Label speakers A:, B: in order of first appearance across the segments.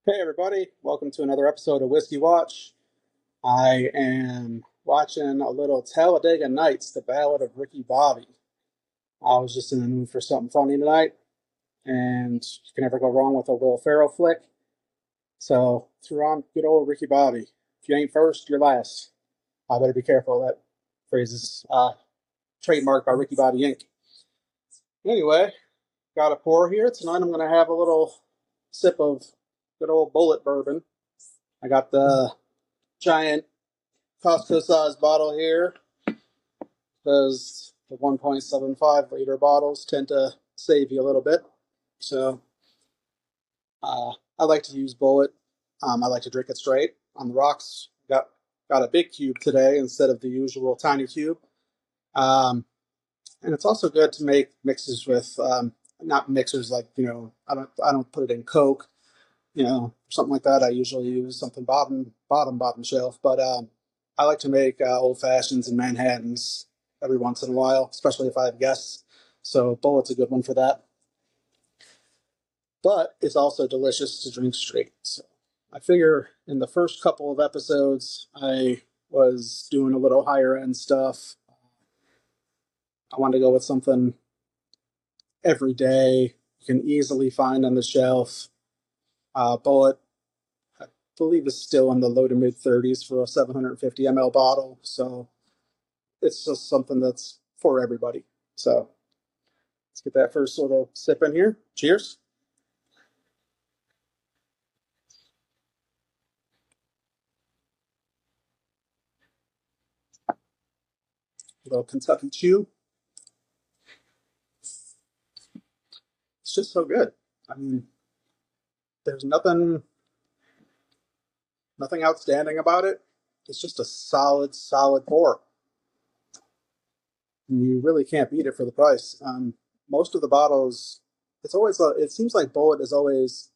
A: Hey everybody, welcome to another episode of Whiskey Watch. I am watching a little Talladega Nights, the Ballad of Ricky Bobby. I was just in the mood for something funny tonight, and you can never go wrong with a Will Ferrell flick. So threw on good old Ricky Bobby. If you ain't first, you're last. I better be careful. That phrase is trademarked by Ricky Bobby Inc. Anyway, got a pour here. Tonight I'm going to have a little sip of good old Bulleit bourbon. I got the giant Costco sized bottle here because the 1.75 liter bottles tend to save you a little bit. So I like to use Bulleit. I like to drink it straight on the rocks. Got a big cube today instead of the usual tiny cube. Um, and it's also good to make mixes with not mixers like I don't put it in Coke, something like that. I usually use something bottom shelf, but I like to make old fashions and Manhattans every once in a while, especially if I have guests. So Bulleit's a good one for that. But it's also delicious to drink straight. So I figure in the first couple of episodes, I was doing a little higher end stuff. I wanted to go with something every day you can easily find on the shelf. Bulleit, I believe, is still in the low to mid 30s for a 750 ml bottle. So it's just something that's for everybody. So let's get that first little sip in here. Cheers. A little Kentucky Chew. It's just so good. I mean, there's nothing outstanding about it. It's just a solid pour. And you really can't beat it for the price. Most of the bottles, it seems like Bulleit is always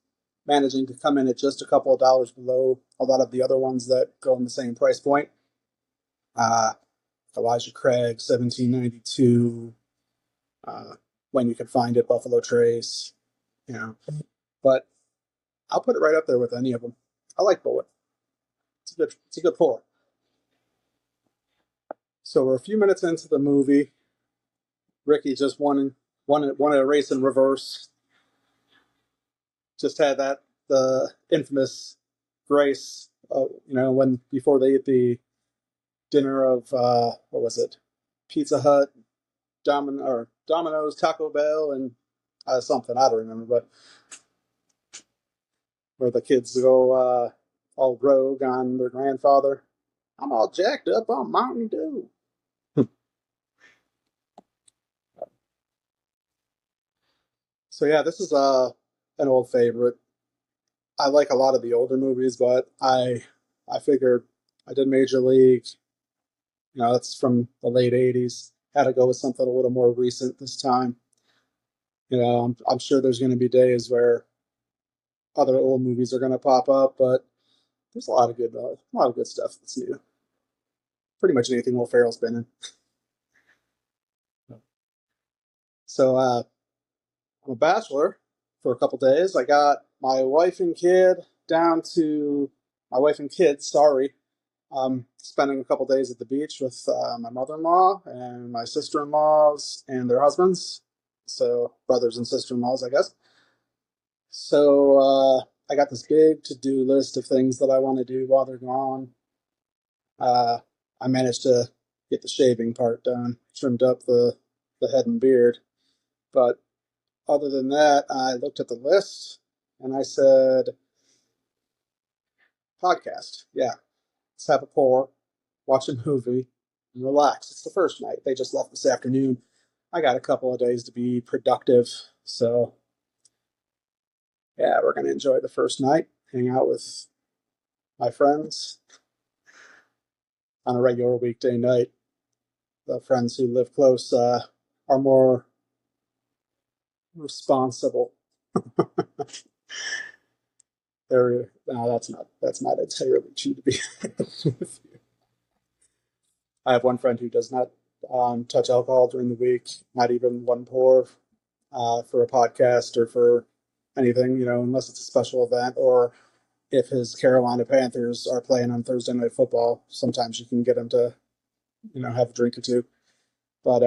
A: managing to come in at just a couple of dollars below a lot of the other ones that go in the same price point. Uh, Elijah Craig, 1792. When you can find it, Buffalo Trace. You know, but I'll put it right up there with any of them. I like Bulleit. It's a good pour. So we're a few minutes into the movie. Ricky just won a race in reverse. Just had the infamous grace. When before they eat the dinner of what was it? Pizza Hut, Domino's, Taco Bell, and something I don't remember, but where the kids go all rogue on their grandfather. I'm all jacked up on Mountain Dew. So yeah, this is an old favorite. I like a lot of the older movies, but I figured I did Major League. That's from the late '80s. Had to go with something a little more recent this time. I'm sure there's going to be days where other old movies are going to pop up, but there's a lot of good stuff that's new. Pretty much anything Will Ferrell's been in. So I'm a bachelor for a couple days. I got my wife and kids. Sorry, spending a couple days at the beach with my mother-in-law and my sister-in-laws and their husbands. So brothers and sister-in-laws, I guess. So I got this big to-do list of things that I want to do while they're gone. Uh, I managed to get the shaving part done, trimmed up the head and beard. But other than that, I looked at the list and I said, podcast. Yeah, let's have a pour, watch a movie, and relax. It's the first night. They just left this afternoon. I got a couple of days to be productive. So, yeah, we're going to enjoy the first night, hang out with my friends on a regular weekday night. The friends who live close are more responsible. No, that's not entirely true to be with you. I have one friend who does not touch alcohol during the week, not even one pour for a podcast or for anything, unless it's a special event or if his Carolina Panthers are playing on Thursday Night Football, sometimes you can get him to, have a drink or two. But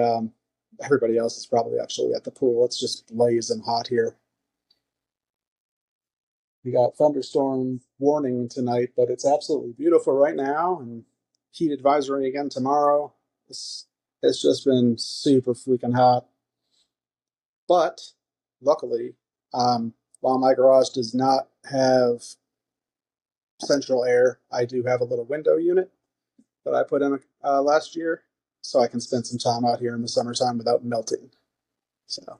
A: everybody else is probably actually at the pool. It's just blazing hot here. We got thunderstorm warning tonight, but it's absolutely beautiful right now, and heat advisory again tomorrow. It's just been super freaking hot. But luckily, while my garage does not have central air, I do have a little window unit that I put in last year, so I can spend some time out here in the summertime without melting. So,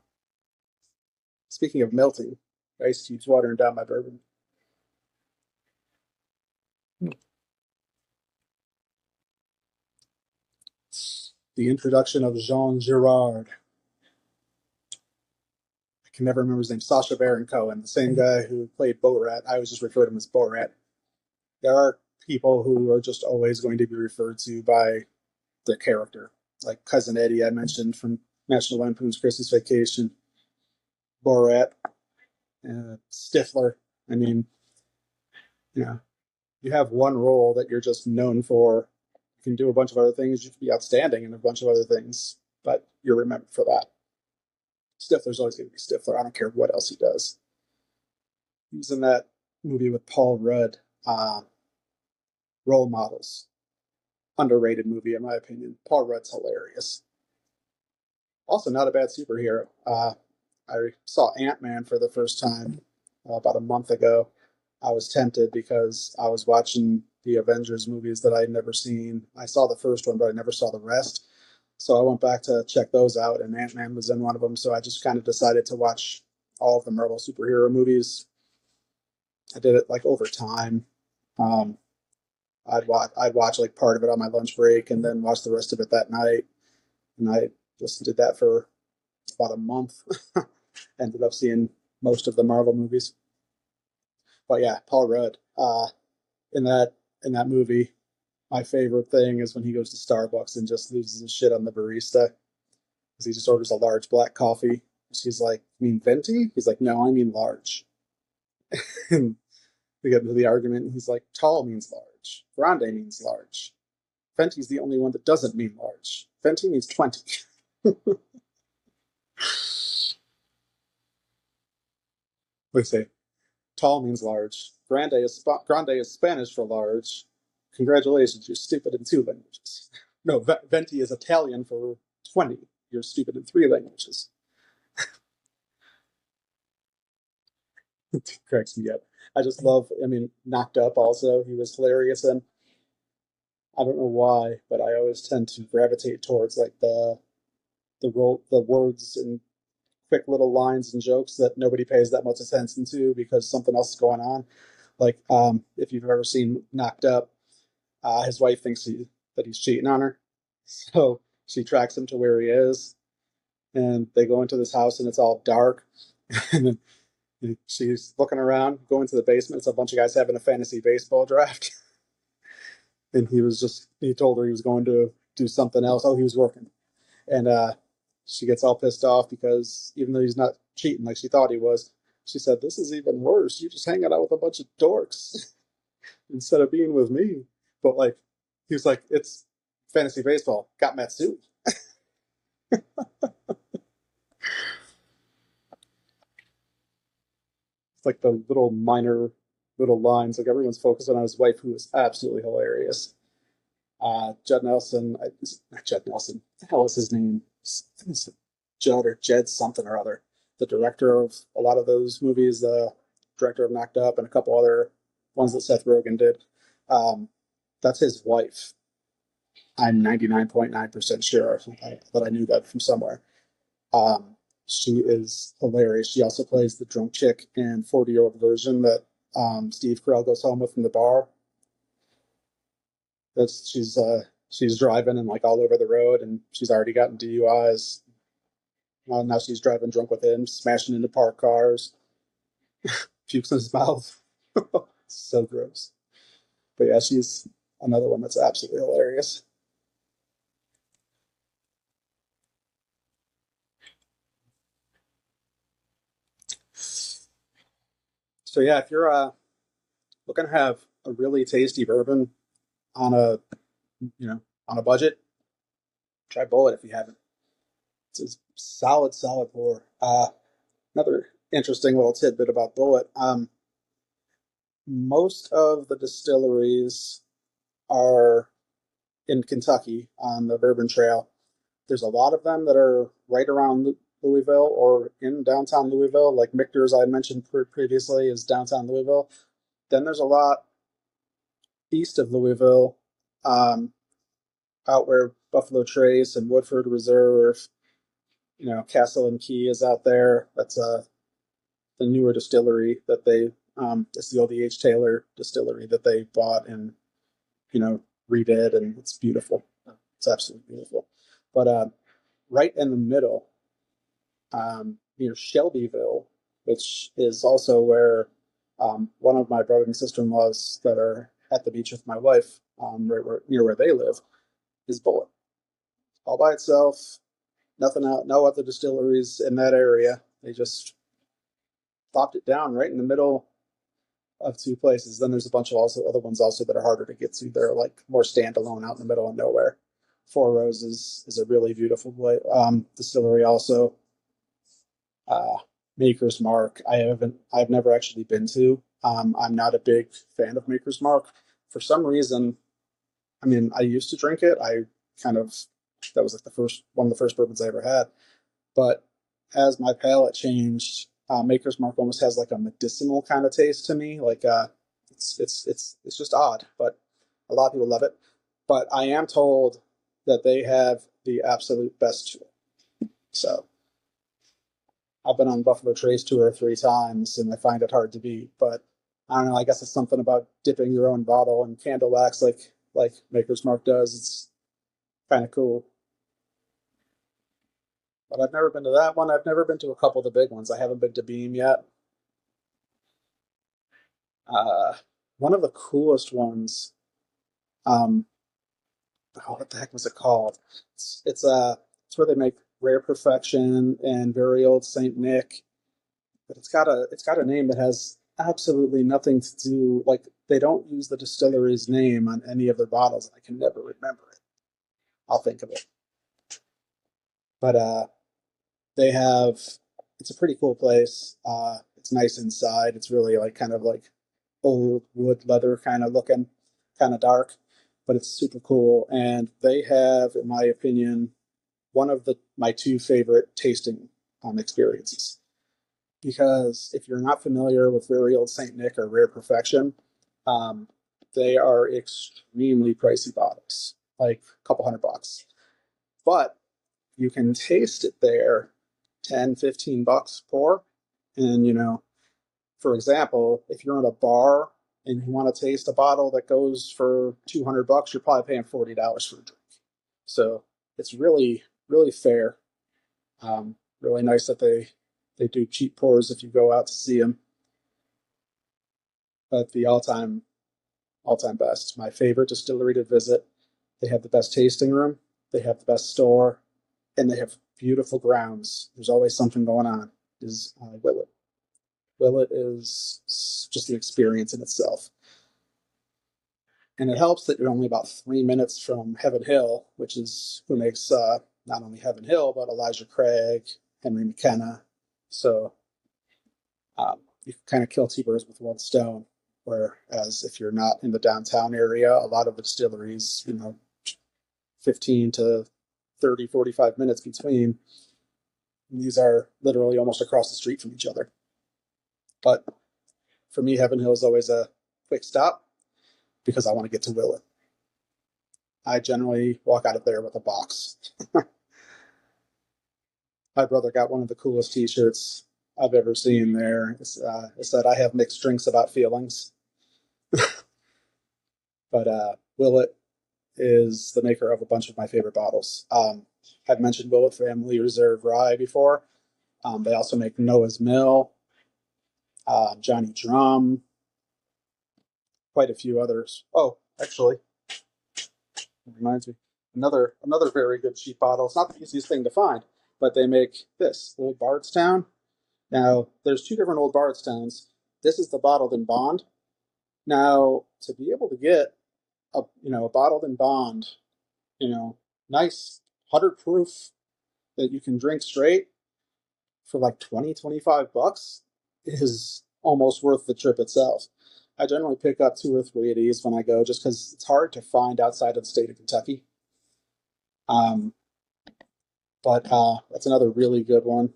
A: speaking of melting, ice cubes watering down my bourbon. The introduction of Jean Girard. I can never remember his name. Sacha Baron Cohen, the same guy who played Borat. I always just refer to him as Borat. There are people who are just always going to be referred to by their character, like Cousin Eddie I mentioned from National Lampoon's Christmas Vacation, Borat, Stifler. I mean, you have one role that you're just known for. You can do a bunch of other things. You can be outstanding in a bunch of other things, but you're remembered for that. Stifler's always going to be Stifler. I don't care what else he does. He was in that movie with Paul Rudd, Role Models. Underrated movie, in my opinion. Paul Rudd's hilarious. Also, not a bad superhero. I saw Ant-Man for the first time about a month ago. I was tempted because I was watching the Avengers movies that I had never seen. I saw the first one, but I never saw the rest. So I went back to check those out, and Ant-Man was in one of them. So I just kind of decided to watch all of the Marvel superhero movies. I did it like over time. Um, I'd watch like part of it on my lunch break, and then watch the rest of it that night. And I just did that for about a month. Ended up seeing most of the Marvel movies. But yeah, Paul Rudd. In that movie, my favorite thing is when he goes to Starbucks and just loses his shit on the barista because he just orders a large black coffee. She's like, "You mean venti?" He's like, "No, I mean large." And we get into the argument, and he's like, "Tall means large. Grande means large. Venti's the only one that doesn't mean large. Venti means 20." We say, tall means large. Grande is Spanish for large. Congratulations, you're stupid in 2 languages. No, venti is Italian for 20. You're stupid in 3 languages. It cracks me up. I just love, Knocked Up also, he was hilarious. And I don't know why, but I always tend to gravitate towards like the words and quick little lines and jokes that nobody pays that much attention to because something else is going on. Like, if you've ever seen Knocked Up, his wife thinks that he's cheating on her. So she tracks him to where he is, and they go into this house, and it's all dark. And then she's looking around, going to the basement. It's a bunch of guys having a fantasy baseball draft. And he told her he was going to do something else. Oh, he was working. And she gets all pissed off because even though he's not cheating like she thought he was, she said, "This is even worse. You're just hanging out with a bunch of dorks instead of being with me." But like, he was like, "It's fantasy baseball. Got Matsui." It's like the little minor little lines. Like everyone's focusing on his wife, who is absolutely hilarious. Judd Nelson, not Judd Nelson. What the hell is his name? It's Judd or Jed something or other. The director of a lot of those movies, the director of Knocked Up, and a couple other ones that Seth Rogen did. Um, that's his wife. I'm 99.9% sure that I knew that from somewhere. Um, she is hilarious. She also plays the drunk chick in 40-Year-Old Version that Steve Carell goes home with from the bar. That's she's driving and like all over the road, and she's already gotten DUIs. Now she's driving drunk with him, smashing into parked cars, pukes in his mouth. So gross. But yeah, she's another one that's absolutely hilarious. So yeah, if you're looking to have a really tasty bourbon on a on a budget, try Bulleit if you haven't. It's a solid pour. Another interesting little tidbit about Bulleit. Most of the distilleries are in Kentucky on the Bourbon Trail. There's a lot of them that are right around Louisville or in downtown Louisville, like Michter's I mentioned previously is downtown Louisville. Then there's a lot east of Louisville, out where Buffalo Trace and Woodford Reserve, Castle and Key is out there. That's the newer distillery that they, it's the old E.H. Taylor distillery that they bought and, redid, and it's beautiful. It's absolutely beautiful. But right in the middle, near Shelbyville, which is also where one of my brother and sister-in-laws that are at the beach with my wife, near where they live, is Bulleit. All by itself, nothing out, no other distilleries in that area. They just plopped it down right in the middle of two places. Then there's a bunch of also other ones also that are harder to get to. They're like more standalone out in the middle of nowhere. Four Roses is a really beautiful distillery also. Maker's Mark, I've never actually been to. I'm not a big fan of Maker's Mark. For some reason, I used to drink it. That was like one of the first bourbons I ever had. But as my palate changed, Maker's Mark almost has like a medicinal kind of taste to me. Like it's just odd, but a lot of people love it. But I am told that they have the absolute best tour. So I've been on Buffalo Trace 2 or 3 times, and I find it hard to beat. But I don't know. I guess it's something about dipping your own bottle in candle wax, like Maker's Mark does. It's kind of cool. But I've never been to that one. I've never been to a couple of the big ones. I haven't been to Beam yet. One of the coolest ones. What the heck was it called? It's where they make Rare Perfection and Very Old Saint Nick, but it's got a name that has absolutely nothing to do. Like they don't use the distillery's name on any of their bottles. I can never remember it. I'll think of it. But they have. It's a pretty cool place. It's nice inside. It's really like kind of like old wood leather kind of looking, kind of dark, but it's super cool. And they have, in my opinion, one of my 2 favorite tasting experiences. Because if you're not familiar with Very Old Saint Nick or Rare Perfection, they are extremely pricey bottles, like a couple $100. But you can taste it there, 10, $15 pour. And, for example, if you're in a bar and you want to taste a bottle that goes for $200, you're probably paying $40 for a drink. So it's really, really fair. Really nice that they do cheap pours if you go out to see them. But the all-time best, my favorite distillery to visit. They have the best tasting room, they have the best store, and they have beautiful grounds. There's always something going on. Is Bulleit. Bulleit is just an experience in itself. And it helps that you're only about 3 minutes from Heaven Hill, which is who makes not only Heaven Hill, but Elijah Craig, Henry McKenna. So you can kind of kill 2 birds with 1 stone. Whereas if you're not in the downtown area, a lot of the distilleries, 15 to 30, 45 minutes between. And these are literally almost across the street from each other. But for me, Heaven Hill is always a quick stop because I want to get to Bulleit. I generally walk out of there with a box. My brother got one of the coolest T-shirts I've ever seen there. It said, "I have mixed drinks about feelings." But Bulleit is the maker of a bunch of my favorite bottles. I've mentioned Bulleit Family Reserve Rye before. They also make Noah's Mill, Johnny Drum, quite a few others. Oh, actually, it reminds me, another very good cheap bottle. It's not the easiest thing to find, but they make this Old Bardstown. Now, there's 2 different Old Bardstowns. This is the bottled in bond, Now, to be able to get a bottled in bond, you know, nice 100 proof that you can drink straight for like 20, 25 bucks is almost worth the trip itself. I generally pick up 2 or 3 of these when I go just because it's hard to find outside of the state of Kentucky. Um, but that's another really good one.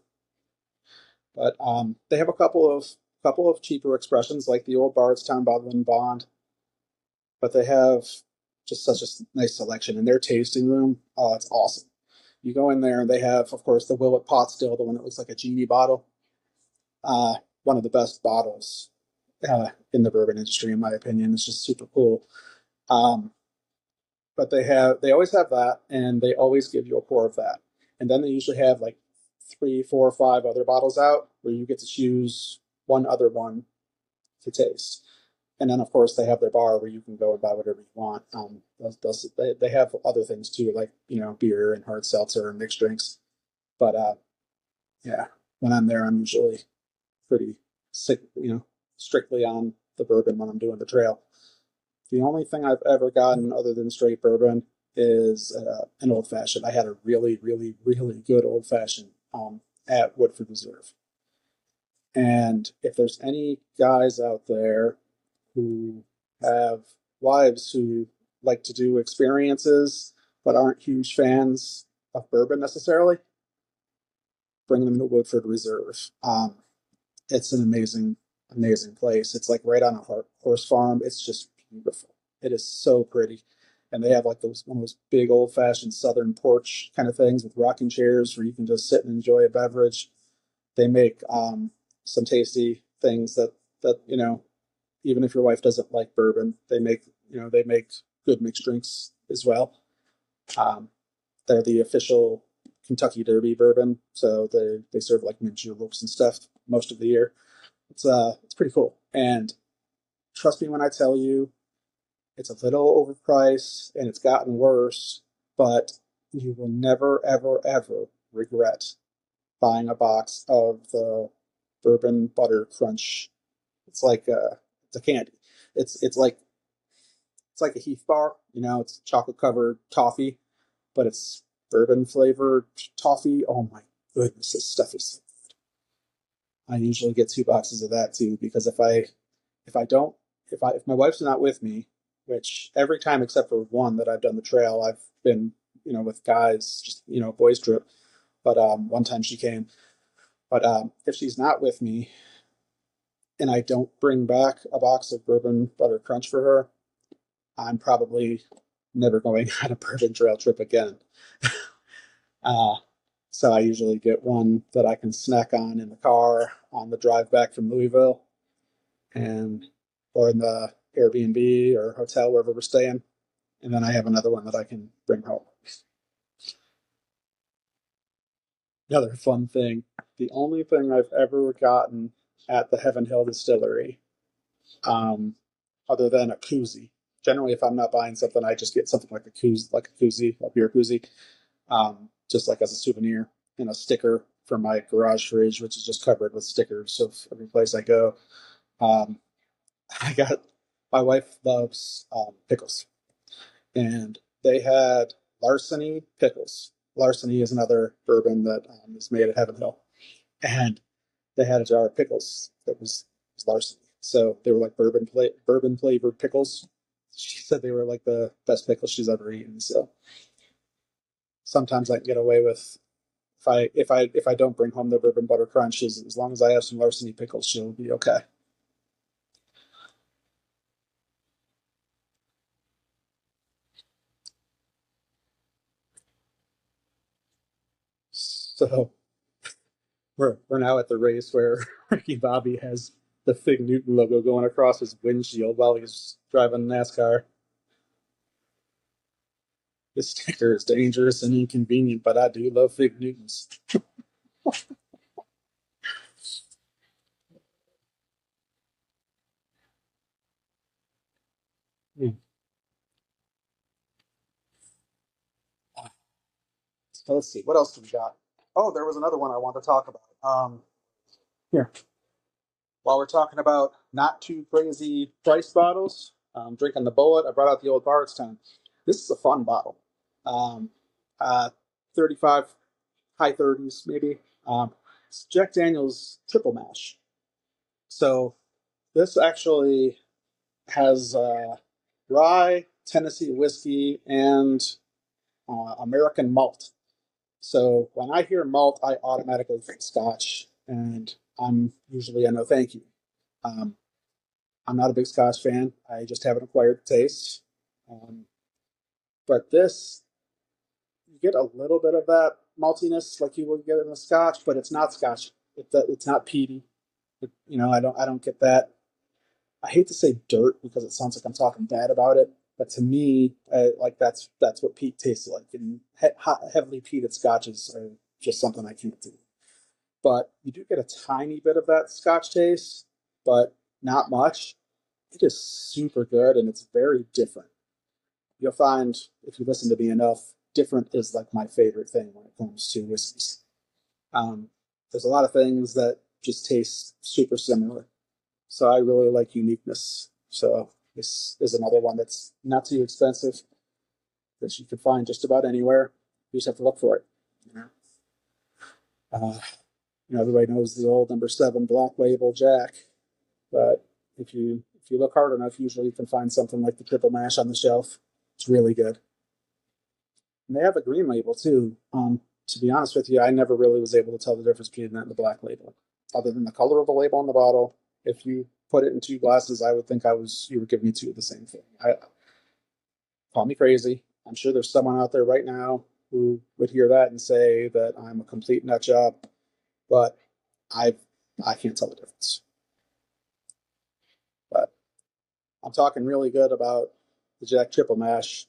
A: But they have a couple of cheaper expressions like the Old Bardstown Bottle and Bond, but they have just such a nice selection in their tasting room. Oh, it's awesome. You go in there and they have, of course, the Willet pot still, the one that looks like a genie bottle. Uh, One of the best bottles in the bourbon industry, in my opinion. It's just super cool. Um, but they always have that, and they always give you a pour of that. And then they usually have like 3, 4, 5 other bottles out where you get to choose one other one to taste. And then, of course, they have their bar where you can go and buy whatever you want. They have other things too, like beer and hard seltzer and mixed drinks. But yeah, when I'm there, I'm usually pretty sick, strictly on the bourbon when I'm doing the trail. The only thing I've ever gotten other than straight bourbon is an old fashioned. I had a really, really, really good old fashioned at Woodford Reserve. And if there's any guys out there who have wives who like to do experiences but aren't huge fans of bourbon necessarily, bring them to Woodford Reserve. It's an amazing, amazing place. It's like right on a horse farm. It's just beautiful. It is so pretty. And they have like one of those big old fashioned southern porch kind of things with rocking chairs where you can just sit and enjoy a beverage. They make some tasty things that even if your wife doesn't like bourbon, they make good mixed drinks as well. Um, they're the official Kentucky Derby bourbon, so they serve like mint juleps and stuff most of the year. It's pretty cool. And trust me when I tell you, it's a little overpriced and it's gotten worse, but you will never, ever, ever regret buying a box of the bourbon butter crunch. It's a candy. It's like a Heath bar. It's chocolate covered toffee, but it's bourbon flavored toffee. Oh my goodness, this stuff is. I usually get 2 boxes of that too because if I don't if my wife's not with me, which every time except for one that I've done the trail, I've been with guys, just boys trip. But one time she came. But if she's not with me and I don't bring back a box of bourbon butter crunch for her, I'm probably never going on a bourbon trail trip again. Uh, so I usually get one that I can snack on in the car on the drive back from Louisville, and or in the Airbnb or hotel wherever we're staying, and then I have another one that I can bring home. Another fun thing: the only thing I've ever gotten at the Heaven Hill Distillery, um, other than a koozie. Generally, if I'm not buying something, I just get something like a koozie, a beer koozie, just like as a souvenir, and a sticker from my garage fridge, which is just covered with stickers of every place I go. Um, I got My wife loves pickles, and they had Larceny pickles. Larceny is another bourbon that is made at Heaven Hill, and they had a jar of pickles that was Larceny. So they were like bourbon flavored pickles. She said they were like the best pickles she's ever eaten. So sometimes I can get away with if I don't bring home the bourbon butter crunch, as long as I have some Larceny pickles, she'll be okay. So we're now at the race where Ricky Bobby has the Fig Newton logo going across his windshield while he's driving NASCAR. This sticker is dangerous and inconvenient, but I do love Fig Newtons. Hmm. So let's see, what else do we got? Oh, there was another one I wanted to talk about. Here, while we're talking about not too crazy price bottles. Drinking the Bulleit. I brought out the old Bardstown. This is a fun bottle. Um, 35, high 30s maybe. It's Jack Daniel's Triple Mash. So this actually has rye, Tennessee whiskey, and American malt. So when I hear malt, I automatically think Scotch, and I'm usually a no thank you. Um, I'm not a big Scotch fan. I just haven't acquired the taste. Um, but this, you get a little bit of that maltiness like you would get in a Scotch, but it's not Scotch. It's not peaty. I don't get that. I hate to say dirt because it sounds like I'm talking bad about it, but to me, like that's what peat tastes like. And heavily peated scotches are just something I can't do. But you do get a tiny bit of that scotch taste, but not much. It is super good and it's very different. You'll find if you listen to me enough, different is like my favorite thing when it comes to whiskeys. Um, there's a lot of things that just taste super similar. So I really like uniqueness. So this is another one that's not too expensive that you can find just about anywhere. You just have to look for it. You know, uh, everybody knows the old #7 Black Label Jack, but if you look hard enough, usually you can find something like the Triple Mash on the shelf. It's really good. And they have a green label too. To be honest with you, I never really was able to tell the difference between that and the black label, other than the color of the label on the bottle. If you put it in two glasses, I would think you were giving me two of the same thing. Call me crazy. I'm sure there's someone out there right now who would hear that and say that I'm a complete nut job, but I I can't tell the difference. But I'm talking really good about the Jack Triple Mash.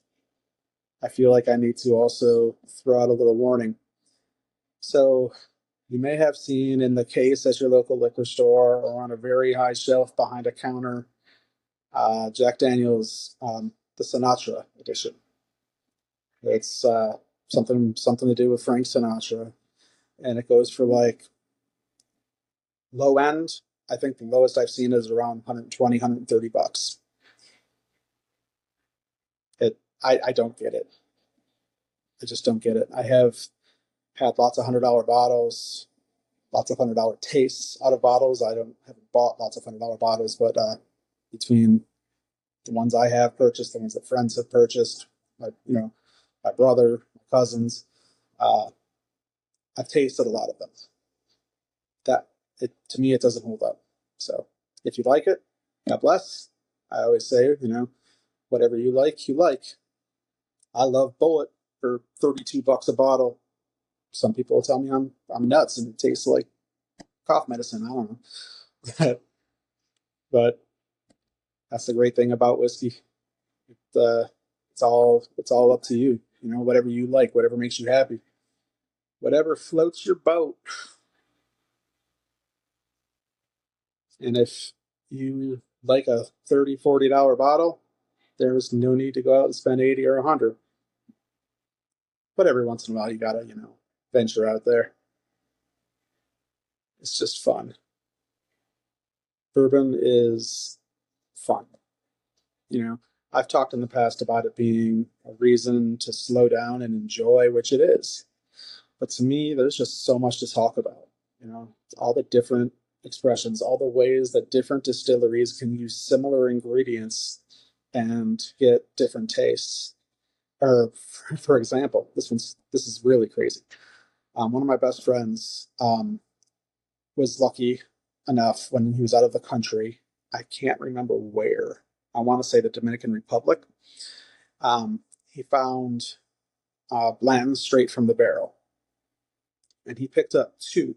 A: I feel like I need to also throw out a little warning. So you may have seen in the case at your local liquor store or on a very high shelf behind a counter, Jack Daniel's, the Sinatra edition. It's something to do with Frank Sinatra, and it goes for like low end. I think the lowest I've seen is around 120, $130. I don't get it. I just don't get it. I have had lots of $100 bottles, lots of $100 tastes out of bottles. I don't haven't bought lots of $100 bottles, but between the ones I have purchased, the ones that friends have purchased, my brother, my cousins, uh, I've tasted a lot of them. That to me, it doesn't hold up. So if you like it, God bless. I always say, whatever you like, you like. I love Bulleit for $32 a bottle. Some people tell me I'm nuts and it tastes like cough medicine. I don't know, but that's the great thing about whiskey. It's all up to you. Whatever you like, whatever makes you happy, whatever floats your boat. And if you like a $30-$40 bottle, there's no need to go out and spend 80 or 100. But every once in a while, you gotta, venture out there. It's just fun. Bourbon is fun. You know, I've talked in the past about it being a reason to slow down and enjoy, which it is. But to me, there's just so much to talk about. All the different expressions, all the ways that different distilleries can use similar ingredients and get different tastes. Or, for example, this is really crazy. One of my best friends was lucky enough when he was out of the country. I can't remember where. I want to say the Dominican Republic. He found blends straight from the barrel, and he picked up two.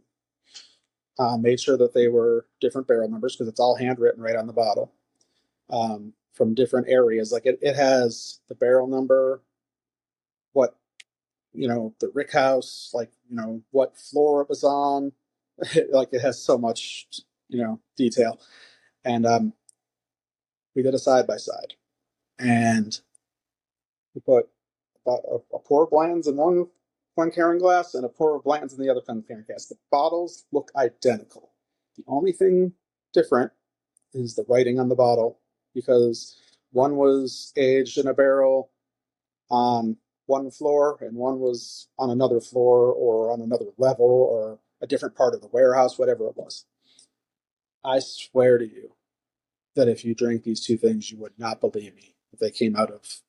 A: Made sure that they were different barrel numbers because it's all handwritten right on the bottle, from different areas. Like it has the barrel number, what the rick house, like what floor it was on. Like it has so much detail, and we did a side by side, and we put about a pour of blends in one carrying glass and a pour of blends in the other carrying glass. The bottles look identical. The only thing different is the writing on the bottle, because one was aged in a barrel on one floor and one was on another floor or on another level or a different part of the warehouse, whatever it was. I swear to you that if you drank these two things, you would not believe me if they came out of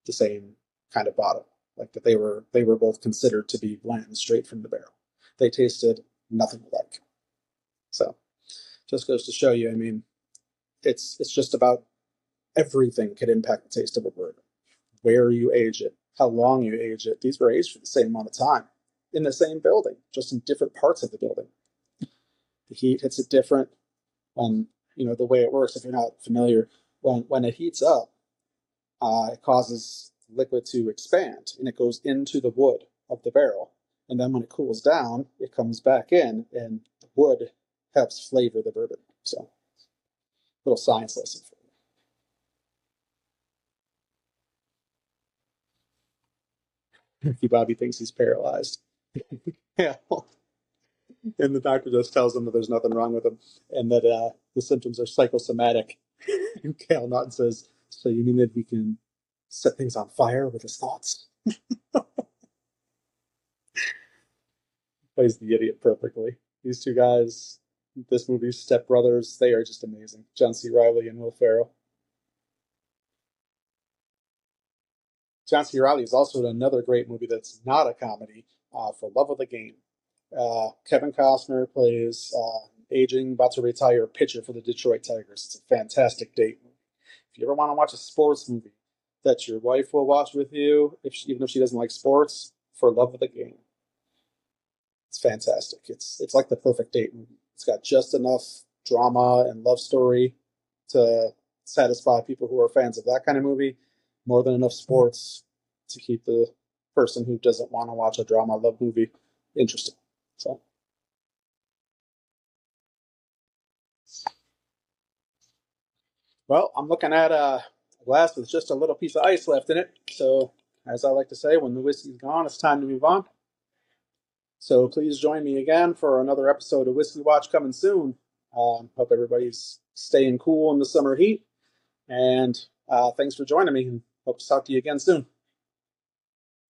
A: the same kind of bottle. Like that they were both considered to be blends straight from the barrel. They tasted nothing alike. So just goes to show you, I mean, it's just about everything could impact the taste of a bourbon. Where you age it, how long you age it. These were aged for the same amount of time in the same building, just in different parts of the building. The heat hits it different. The way it works, if you're not familiar, when it heats up, it causes liquid to expand and it goes into the wood of the barrel. And then when it cools down, it comes back in and the wood helps flavor the bourbon. So, little science lesson for you. Ricky Bobby thinks he's paralyzed. Yeah. And the doctor just tells him that there's nothing wrong with him and that the symptoms are psychosomatic. And Cal Naughton says, "So you mean that he can set things on fire with his thoughts?" Plays the idiot perfectly. These two guys, this movie's stepbrothers, they are just amazing. John C. Reilly and Will Ferrell. John C. Reilly is also in another great movie that's not a comedy, For Love of the Game. Kevin Costner plays aging, about to retire pitcher for the Detroit Tigers. It's a fantastic date movie. If you ever want to watch a sports movie that your wife will watch with you, even if she doesn't like sports, For Love of the Game. It's fantastic. It's like the perfect date movie. It's got just enough drama and love story to satisfy people who are fans of that kind of movie, more than enough sports to keep the person who doesn't want to watch a drama love movie interested. So, well, I'm looking at a glass with just a little piece of ice left in it. So, as I like to say, when the whiskey's gone, it's time to move on. So please join me again for another episode of Whiskey Watch coming soon. Hope everybody's staying cool in the summer heat. And thanks for joining me, and hope to talk to you again soon.